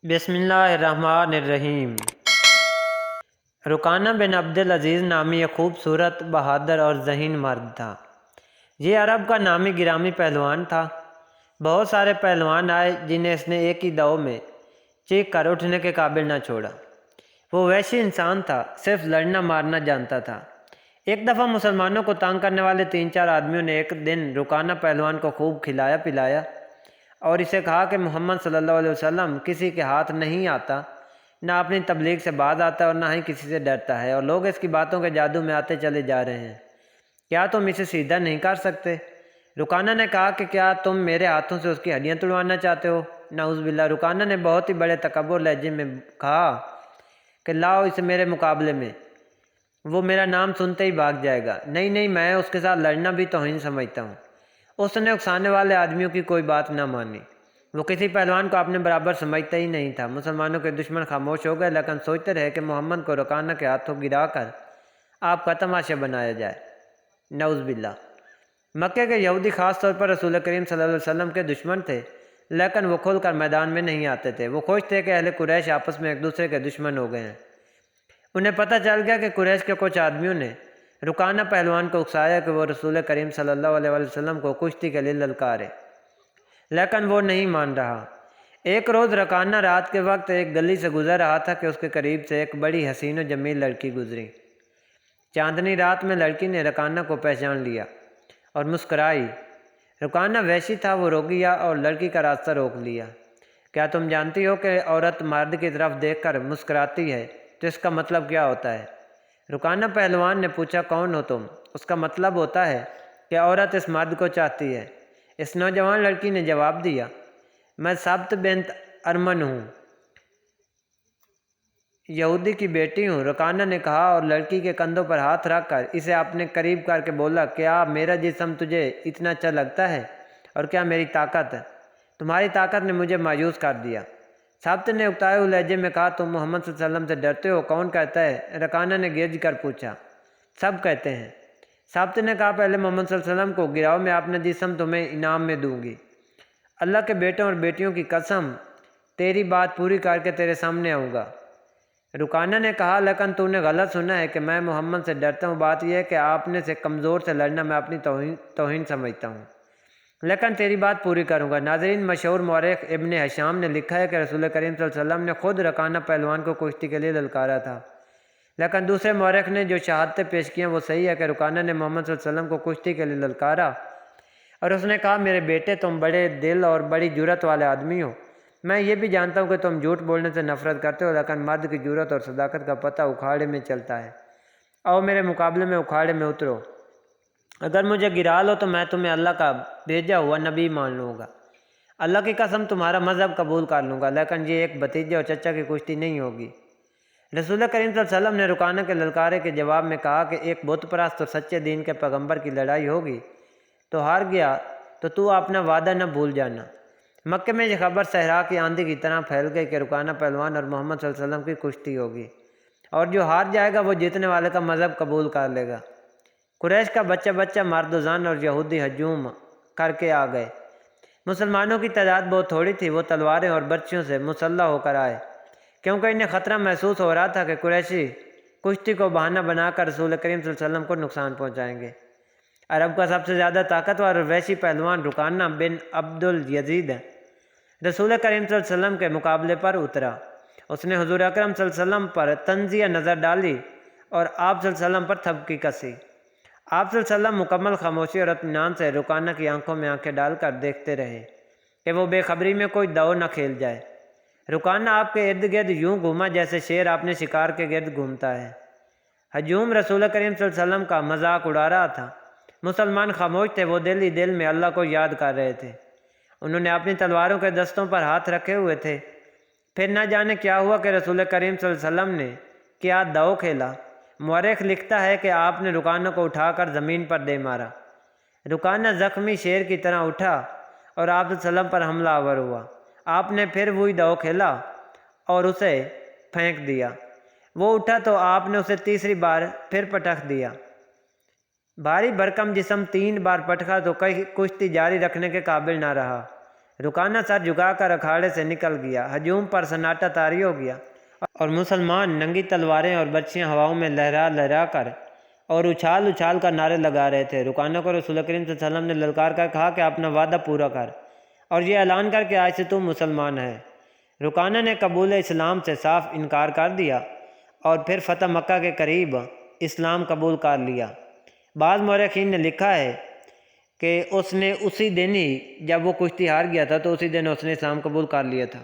بسم اللہ الرحمن الرحیم۔ رکانہ بن عبدالعزیز نامی ایک خوبصورت، بہادر اور ذہین مرد تھا۔ یہ عرب کا نامی گرامی پہلوان تھا۔ بہت سارے پہلوان آئے جنہیں اس نے ایک ہی داؤ میں چیخ کر اٹھنے کے قابل نہ چھوڑا۔ وہ وحشی انسان تھا، صرف لڑنا مارنا جانتا تھا۔ ایک دفعہ مسلمانوں کو تنگ کرنے والے 3-4 آدمیوں نے ایک دن رکانہ پہلوان کو خوب کھلایا پلایا اور اسے کہا کہ محمد صلی اللہ علیہ وسلم کسی کے ہاتھ نہیں آتا، نہ اپنی تبلیغ سے باز آتا ہے اور نہ ہی کسی سے ڈرتا ہے، اور لوگ اس کی باتوں کے جادو میں آتے چلے جا رہے ہیں۔ کیا تم اسے سیدھا نہیں کر سکتے؟ رکانہ نے کہا کہ کیا تم میرے ہاتھوں سے اس کی ہڈیاں توڑوانا چاہتے ہو؟ نعوذ باللہ۔ رکانہ نے بہت ہی بڑے تکبر لہجے میں کہا کہ لاؤ اسے میرے مقابلے میں، وہ میرا نام سنتے ہی بھاگ جائے گا۔ نہیں نہیں، میں اس کے ساتھ لڑنا بھی توہین سمجھتا ہوں۔ اس نے اکسانے والے آدمیوں کی کوئی بات نہ مانی۔ وہ کسی پہلوان کو اپنے برابر سمجھتا ہی نہیں تھا۔ مسلمانوں کے دشمن خاموش ہو گئے، لیکن سوچتے رہے کہ محمد کو رکانہ کے ہاتھوں گرا کر آپ کا تماشا بنایا جائے۔ نعوذ باللہ۔ مکے کے یہودی خاص طور پر رسول کریم صلی اللہ علیہ وسلم کے دشمن تھے، لیکن وہ کھل کر میدان میں نہیں آتے تھے۔ وہ خوش تھے کہ اہل قریش آپس میں ایک دوسرے کے دشمن ہو گئے ہیں۔ انہیں پتہ چل گیا کہ قریش کے کچھ آدمیوں نے رکانہ پہلوان کو اکسایا کہ وہ رسول کریم صلی اللہ علیہ وسلم کو کشتی کے لیے للکارے، لیکن وہ نہیں مان رہا۔ ایک روز رکانہ رات کے وقت ایک گلی سے گزر رہا تھا کہ اس کے قریب سے ایک بڑی حسین و جمیل لڑکی گزری۔ چاندنی رات میں لڑکی نے رکانہ کو پہچان لیا اور مسکرائی۔ رکانہ وحشی تھا، وہ رک گیا اور لڑکی کا راستہ روک لیا۔ کیا تم جانتی ہو کہ عورت مرد کی طرف دیکھ کر مسکراتی ہے تو اس کا مطلب کیا ہوتا ہے؟ رکانہ پہلوان نے پوچھا، کون ہو تم؟ اس کا مطلب ہوتا ہے کہ عورت اس مرد کو چاہتی ہے۔ اس نوجوان لڑکی نے جواب دیا، میں ثابت بنت ارمن ہوں، یہودی کی بیٹی ہوں۔ رکانہ نے کہا اور لڑکی کے کندھوں پر ہاتھ رکھ کر اسے اپنے قریب کر کے بولا، کیا میرا جسم تجھے اتنا اچھا لگتا ہے؟ اور کیا میری طاقت؟ تمہاری طاقت نے مجھے مایوس کر دیا۔ ثابت نے اکتائے ہوئے لہجے میں کہا، تم محمد صلی اللہ علیہ وسلم سے ڈرتے ہو؟ کون کہتا ہے؟ رکانہ نے گرج کر پوچھا۔ سب کہتے ہیں۔ ثابت نے کہا، پہلے محمد صلی اللہ علیہ وسلم کو گراؤ، میں اپنا جسم تمہیں انعام میں دوں گی۔ اللہ کے بیٹوں اور بیٹیوں کی قسم، تیری بات پوری کر کے تیرے سامنے آؤں گا۔ رکانہ نے کہا، لیکن تو نے غلط سنا ہے کہ میں محمد سے ڈرتا ہوں۔ بات یہ ہے کہ آپ نے سے کمزور سے لڑنا میں اپنی توہین سمجھتا ہوں، لیکن تیری بات پوری کروں گا۔ ناظرین، مشہور مورخ ابن ہشام نے لکھا ہے کہ رسول کریم صلی اللہ علیہ وسلم نے خود رکانہ پہلوان کو کشتی کے لیے للکارا تھا، لیکن دوسرے مورخ نے جو شہادتیں پیش کیں وہ صحیح ہے کہ رکانہ نے محمد صلی اللہ علیہ وسلم کو کشتی کے لیے للکارا اور اس نے کہا، میرے بیٹے تم بڑے دل اور بڑی جرأت والے آدمی ہو۔ میں یہ بھی جانتا ہوں کہ تم جھوٹ بولنے سے نفرت کرتے ہو، لیکن مرد کی جرأت اور صداقت کا پتہ اکھاڑے میں چلتا ہے۔ آؤ میرے مقابلے میں اکھاڑے میں اترو۔ اگر مجھے گرا لو تو میں تمہیں اللہ کا بھیجا ہوا نبی مان لوں گا۔ اللہ کی قسم تمہارا مذہب قبول کر لوں گا، لیکن یہ ایک بھتیجے اور چچا کی کشتی نہیں ہوگی۔ رسول کریم صلی اللہ علیہ وسلم نے رکانہ کے للکارے کے جواب میں کہا کہ ایک بت پرست اور سچے دین کے پیغمبر کی لڑائی ہوگی، تو ہار گیا تو اپنا وعدہ نہ بھول جانا۔ مکے میں یہ خبر صحرا کی آندھی کی طرح پھیل گئی کہ رکانہ پہلوان اور محمد صلی اللہ علیہ وسلم کی کشتی ہوگی، اور جو ہار جائے گا وہ جیتنے والے کا مذہب قبول کر لے گا۔ قریش کا بچہ بچہ، مرد و زن اور یہودی ہجوم کر کے آ گئے۔ مسلمانوں کی تعداد بہت تھوڑی تھی، وہ تلواریں اور برچھیوں سے مسلح ہو کر آئے، کیونکہ انہیں خطرہ محسوس ہو رہا تھا کہ قریشی کشتی کو بہانہ بنا کر رسول کریم صلی اللہ علیہ وسلم کو نقصان پہنچائیں گے۔ عرب کا سب سے زیادہ طاقتور اور وحشی پہلوان رکانہ بن عبدالعزیز رسول کریم صلی اللہ علیہ وسلم کے مقابلے پر اترا۔ اس نے حضور اکرم صلی اللہ علیہ وسلم پر طنزیہ نظر ڈالی اور آپ صلی اللہ علیہ وسلم پر تھپکی کسی۔ آپ صلی اللہ علیہ وسلم مکمل خاموشی اور اطمینان سے رکانہ کی آنکھوں میں آنکھیں ڈال کر دیکھتے رہے کہ وہ بے خبری میں کوئی داؤ نہ کھیل جائے۔ رکانہ آپ کے ارد گرد یوں گھوما جیسے شیر اپنے شکار کے گرد گھومتا ہے۔ ہجوم رسول کریم صلی اللہ علیہ وسلم کا مذاق اڑا رہا تھا۔ مسلمان خاموش تھے، وہ دل ہی دل میں اللہ کو یاد کر رہے تھے۔ انہوں نے اپنی تلواروں کے دستوں پر ہاتھ رکھے ہوئے تھے۔ پھر نہ جانے کیا ہوا کہ رسول کریم صلی اللہ علیہ وسلم نے کیا داؤ کھیلا۔ مورخ لکھتا ہے کہ آپ نے رکانہ کو اٹھا کر زمین پر دے مارا۔ رکانہ زخمی شیر کی طرح اٹھا اور آپ صلی اللہ علیہ وسلم پر حملہ آور ہوا۔ آپ نے پھر وہی داؤ کھیلا اور اسے پھینک دیا۔ وہ اٹھا تو آپ نے اسے تیسری بار پھر پٹخ دیا۔ بھاری بھرکم جسم 3 بار پٹخا تو کشتی جاری رکھنے کے قابل نہ رہا۔ رکانہ سر جھکا کر اکھاڑے سے نکل گیا۔ ہجوم پر سناٹا طاری ہو گیا اور مسلمان ننگی تلواریں اور برچھیاں ہواؤں میں لہرا لہرا کر اور اچھال اچھال کر نعرے لگا رہے تھے۔ رکانہ کو رسول کریم صلی اللہ علیہ وسلم نے للکار کر کہا کہ اپنا وعدہ پورا کر اور یہ اعلان کر کہ آج سے تم مسلمان ہے۔ رکانہ نے قبول اسلام سے صاف انکار کر دیا اور پھر فتح مکہ کے قریب اسلام قبول کر لیا۔ بعض مورخین نے لکھا ہے کہ اس نے اسی دن ہی جب وہ کشتی ہار گیا تھا تو اسی دن اس نے اسلام قبول کر لیا تھا۔